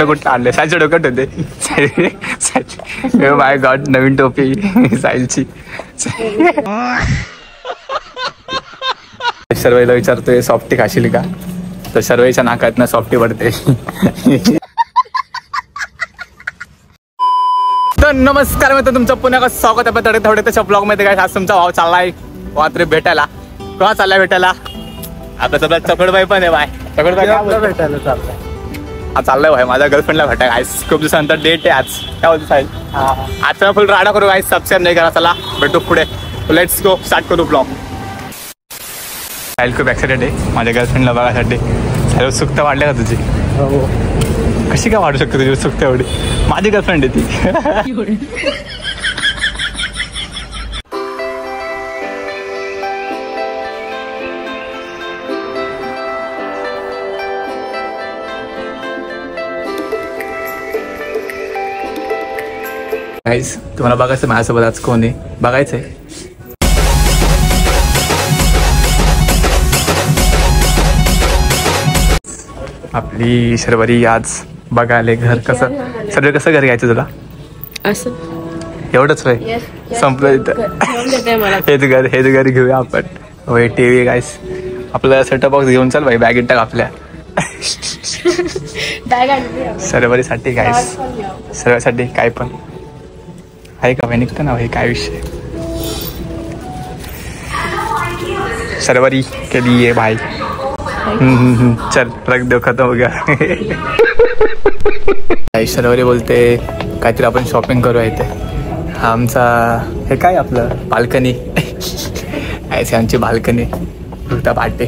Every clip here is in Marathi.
कुठं आणले सायलच्या डोक्यात होते. माय गॉड नवीन टोपी सायलची. सर्वेला विचारतोय सॉफ्टी खाशील का, तर सर्वेच्या नाकातनं सॉफ्टी पडते. तर नमस्कार मित्र, तुमचं पुन्हा स्वागत आहे थोडे थोडे त्याच्या ब्लॉग मध्ये. काय आज तुमचा भाव चाललाय वात्रे भेटायला. केव्हा चाललाय भेटायला? आता सगळं चकडबाई पण आहे. बाय चकडबाई भेटायला चाललाय. हा चाललाय भाई माझ्या गर्लफ्रेंडला भेटाय. गाईस खूप दिवसानंतर डेट आहे आज. काय होतं साहेब? आजचा फुल राडा करू गाईस. सबस्क्राईब नाही करा. चला भेटू पुढे. लेट्स गो स्टार्ट करू ब्लॉग. साहिल खूप एक्साइटेड आहे माझ्या गर्लफ्रेंडला बघायसाठी. साहिल उत्सुकता वाढली का तुझी? कशी काय वाढू शकते तुझी उत्सुकता एवढी? माझी गर्लफ्रेंड आहे ती. गाईस तुम्हाला बघायचं माझ्यासोबत आज कोण आहे बघायचंय. आपली शर्वरी आज बघायला घर कसं सर्व कसं घर घ्यायचं तुला असं एवढंच होय. संपलं इथं. हेच घर घेऊया आपण. होय टीव्ही गाईस आपलं सेटअप बॉक्स घेऊन चल भाई. बॅगेत टाक आपल्या सर्वरीसाठी गाईस. सर्वांसाठी काय पण आहे का भाई निघतं ना भाई. काय विषय सर्वरी के लिए भाई. चल रख दो खत्म हो गया. सर्वरी बोलते काहीतरी आपण शॉपिंग करूया इथे. हा आमचा हे काय आपलं बाल्कनी. ऐसे आमची बाल्कनी रुता पाटे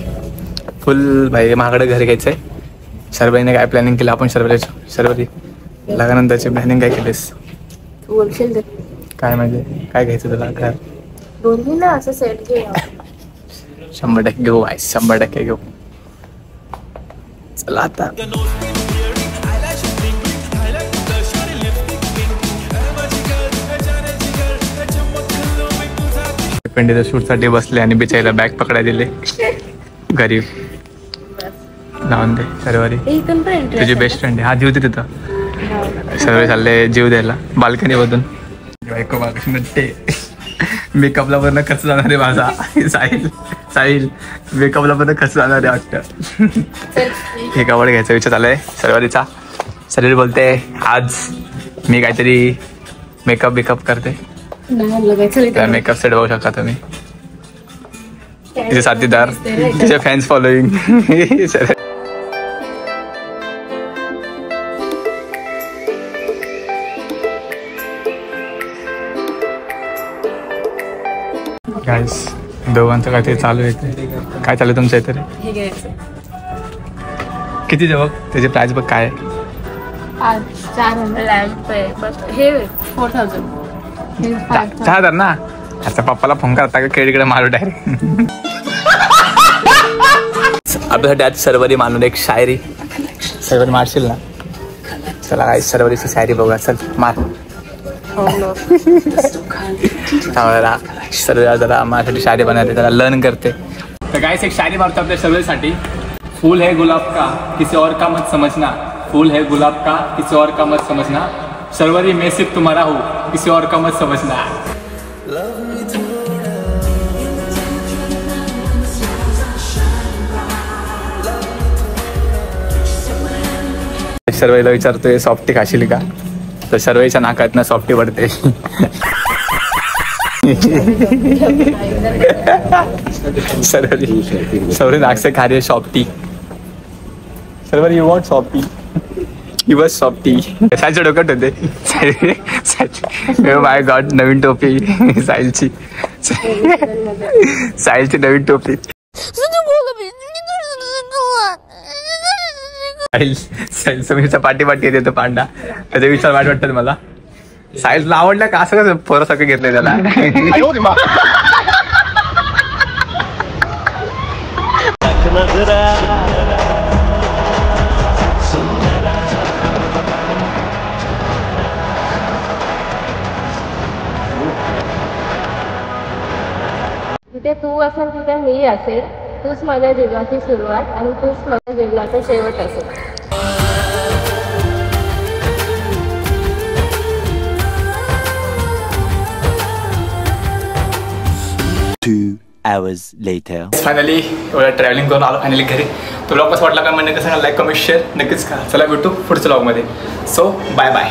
फुल भाई. महागडं घर घ्यायचंय. सर्वरीने काय प्लॅनिंग केलं आपण सर्वरी लग्नानंतरची प्लॅनिंग काय केलीस? काय म्हणजे काय घ्यायचं तुला घर? दोन्ही ना असं सेट घे. 100% घेऊ भाई. 100% घेऊ. चला आता पेंडीच्या शूटसाठी बसले आणि बिचायला बॅग पकडायला दिले. गरीब लावून दे. सर्वरी तुझी बेस्ट फ्रेंड आहे. हा जीव दे तिथं. सर्व चालले जीव द्यायला बाल्कनी मधून. मेकअपला पण खर्च जाणार आहे माझा. साहिल मेकअपला पण खर्च जाणार आहे वाटतं. हे कपडे घ्यायचा विचार चाललाय सर्वरीचा. सर्वरी बोलते आज मी काहीतरी मेकअप करते. मेकअप सेट बघू शकता तुम्ही. तिचे साथीदार तिचे फॅन्स फॉलोईंग. गाईस दोघांचं काहीतरी चालू आहे. काय चालू आहे तुमच्या इथे? किती बघ त्याची प्राइस बघ काय आहे? 4,000 ना. आता पप्पाला फोन करता का खेळीकडे मारू डायरेक्ट. आपल्यासाठी आज सर्वरी मानून एक शायरी. सर्वरी मारशील ना? चला काय सर्वरीची शायरी बघूया. चल मार. सर्व जरा माझ्यासाठी शायरी बनवते जरा लर्न करते. तर गाइस एक शायरी मारतो आपल्या सर्वेसाठी. फूल है गुलाब का किसी और का मत समझना. फूल है गुलाब का किसी और का मत समझना. सर्वरी मैं सिर्फ तुम्हारा हूँ किसी और का मत समझना. सर्वेला विचारतोय सॉफ्टी खाशील का, तर सर्वेच्या नाकातनं सॉफ्टी पडते. सर्वरी नाक से खा रही है सॉफ्टी. सर्वरी you want softy. He was softy. सायलच्या डोक्यात होते. माय गॉड नवीन टोपी सायलची. सायलची नवीन टोपी. साहिल समीरचा पाठी येते पांडा. त्याचा विचार वाईट वाटतात मला. साहिलला आवडलं का असं कसं पोरासारखं घेतलंय त्याला? तिथे तू असेल तिथे मी असेल. तूच माझ्या जीवनाची सुरुवात आणि तूच माझ्या जीवनाचा शेवट असेल. hours later. फायनली एवढा ट्रॅव्हलिंग करून आलो फायनली घरी. तो ब्लॉग कसं वाटला का म्हणजे कसं लाईक कमेंट शेअर नक्कीच करा. चला भेटू पुढच्या ब्लॉगमध्ये. So bye bye.